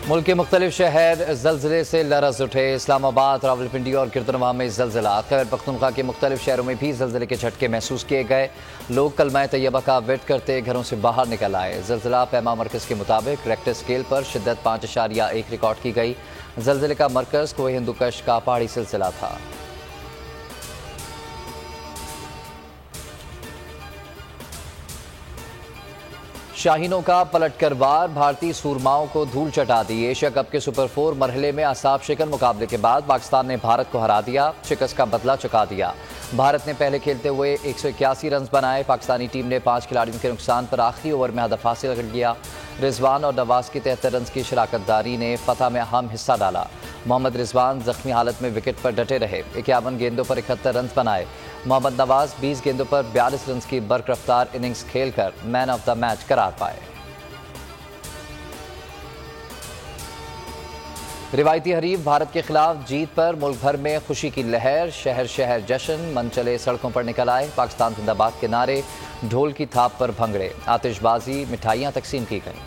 मुल्क के मुख्तलिफ शहर जल्जले से लरज़ उठे। इस्लामाबाद, रावलपिंडी और गिरदनवा में जल्जला। खैबर पख्तूनख्वा के मुख्तलिफ शहरों में भी जल्जले के झटके महसूस किए गए। लोग कलमा तैयबा का विर्द करते घरों से बाहर निकल आए। जल्जला पैमा मरकज़ के मुताबिक रेक्टर स्केल पर शिद्दत 5.1 रिकॉर्ड की गई। जल्जले का मरकज़ कोहे हिंदुकश का पहाड़ी सिलसिला था। शाहीनों का पलटकर वार, भारतीय सूरमाओं को धूल चटा दी। एशिया कप के सुपर 4 मरहले में असाब शिकन मुकाबले के बाद पाकिस्तान ने भारत को हरा दिया, शिकस्त का बदला चुका दिया। भारत ने पहले खेलते हुए 181 रन बनाए। पाकिस्तानी टीम ने 5 खिलाड़ियों के नुकसान पर आखिरी ओवर में हदफ हासिल कर लिया। रिजवान और नवाज की 73 रन की शराकतदारी ने फतह में अहम हिस्सा डाला। मोहम्मद रिजवान जख्मी हालत में विकेट पर डटे रहे। 51 गेंदों पर 71 रन बनाए। मोहम्मद नवाज 20 गेंदों पर 42 रन की बरकरफ्तार इनिंग्स खेलकर मैन ऑफ द मैच करार पाए। रिवायती हरीफ भारत के खिलाफ जीत पर मुल्क भर में खुशी की लहर। शहर शहर जश्न, मन चले सड़कों पर निकल आए। पाकिस्तान जिंदाबाद के नारे, ढोल की थाप पर भंगड़े, आतिशबाजी, मिठाइयां तकसीम की गईं।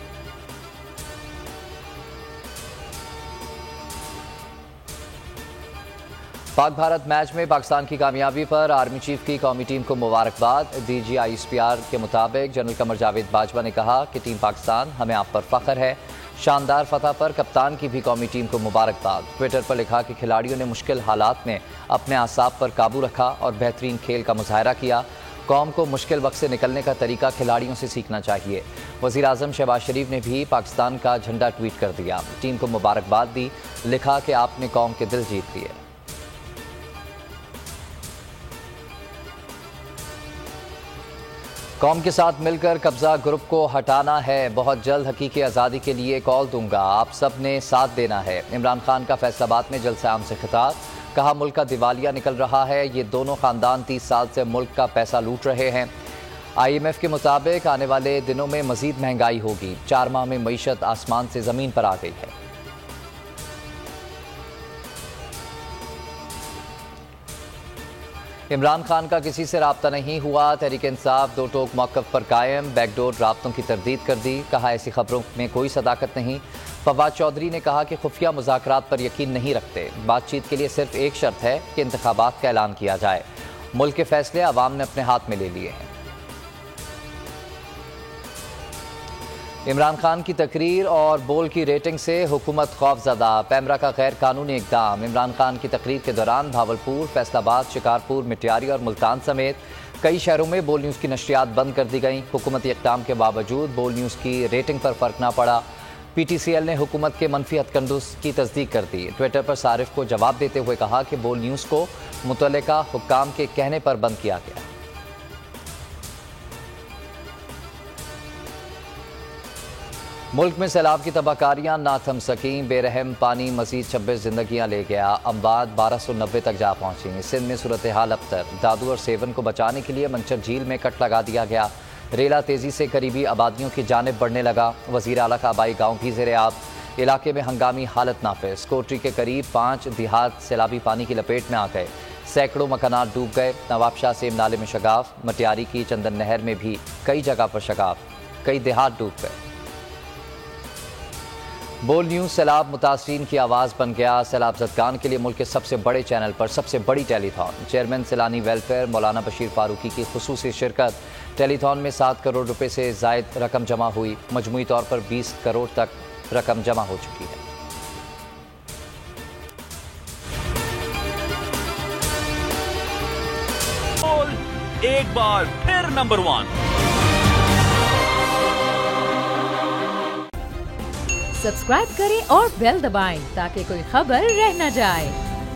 पाक भारत मैच में पाकिस्तान की कामयाबी पर आर्मी चीफ की कौमी टीम को मुबारकबाद। DG ISPR के मुताबिक जनरल कमर जावेद बाजवा ने कहा कि टीम पाकिस्तान, हमें आप पर फख्र है। शानदार फतह पर कप्तान की भी कौमी टीम को मुबारकबाद। ट्विटर पर लिखा कि खिलाड़ियों ने मुश्किल हालात में अपने आसाब पर काबू रखा और बेहतरीन खेल का मुजाहरा किया। कौम को मुश्किल वक्त से निकलने का तरीका खिलाड़ियों से सीखना चाहिए। वज़ीर आज़म शहबाज शरीफ ने भी पाकिस्तान का झंडा ट्वीट कर दिया, टीम को मुबारकबाद दी। लिखा कि आपने कौम के दिल जीत लिए। कौम के साथ मिलकर कब्जा ग्रुप को हटाना है। बहुत जल्द हकीकी आज़ादी के लिए कॉल दूंगा, आप सब ने साथ देना है। इमरान खान का फैसलाबाद में जलसे आम से खिताब। कहा मुल्क का दिवालिया निकल रहा है। ये दोनों खानदान 30 साल से मुल्क का पैसा लूट रहे हैं। IMF के मुताबिक आने वाले दिनों में मजीद महंगाई होगी। 4 माह में मईशत आसमान से ज़मीन पर आ गई है। इमरान खान का किसी से राब्ता नहीं हुआ। तहरीक इंसाफ दो टोक मौक़िफ़ पर कायम। बैकडोर राब्तों की तरदीद कर दी। कहा ऐसी खबरों में कोई सदाकत नहीं। फवाद चौधरी ने कहा कि खुफिया मुज़ाकरात पर यकीन नहीं रखते। बातचीत के लिए सिर्फ एक शर्त है कि इंतखाबात का ऐलान किया जाए। मुल्क के फैसले अवाम ने अपने हाथ में ले लिए हैं। इमरान खान की तकरीर और बोल की रेटिंग से हुकूमत खौफजदा। पैमरा का गैर कानूनी इक़दाम। इमरान खान की तकरीर के दौरान भावलपुर, फैसलाबाद, शिकारपुर, मिटियारी और मुल्तान समेत कई शहरों में बोल न्यूज़ की नशरियात बंद कर दी गई। हुकूमती इक़दाम के बावजूद बोल न्यूज़ की रेटिंग पर फ़र्क ना पड़ा। PTCL ने हुकूमत के मनफी हथकंडों की तस्दीक कर दी। ट्विटर पर सारिफ को जवाब देते हुए कहा कि बोल न्यूज़ को मुतल्लिका हुक्काम के कहने पर बंद किया गया। मुल्क में सैलाब की तबाहकारियां ना थम सकीं। बेरहम पानी मजीद 26 जिंदगियां ले गया। अमवात 1290 तक जा पहुंची। सिंध में सूरत हाल अबतर। दादू और सेवन को बचाने के लिए मंचर झील में कट लगा दिया गया। रेला तेजी से करीबी आबादियों की जानिब बढ़ने लगा। वजीर आला का आबाई गाँव भी ज़ेरे आब। इलाके में हंगामी हालत नाफिज। कोटरी के करीब 5 देहात सैलाबी पानी की लपेट में आ गए। सैकड़ों मकानात डूब गए। नवाबशाह सेम नाले में शगाफ। मटियारी की चंदन नहर में भी कई जगह पर शगाफ। कई देहात डूब गए। बोल न्यूज़ सैलाब मुतासरीन की आवाज़ बन गया। सैलाब ज़दगान के लिए मुल्क के सबसे बड़े चैनल पर सबसे बड़ी टेलीथॉन। चेयरमैन सैलानी वेलफेयर मौलाना बशीर फारूकी की खुसूसी शिरकत। टेलीथॉन में 7 करोड़ रुपए से ज़ायद रकम जमा हुई। मजमूई तौर पर 20 करोड़ तक रकम जमा हो चुकी है। एक बार फिर नंबर 1। सब्सक्राइब करें और बेल दबाएं ताकि कोई खबर रह न जाए।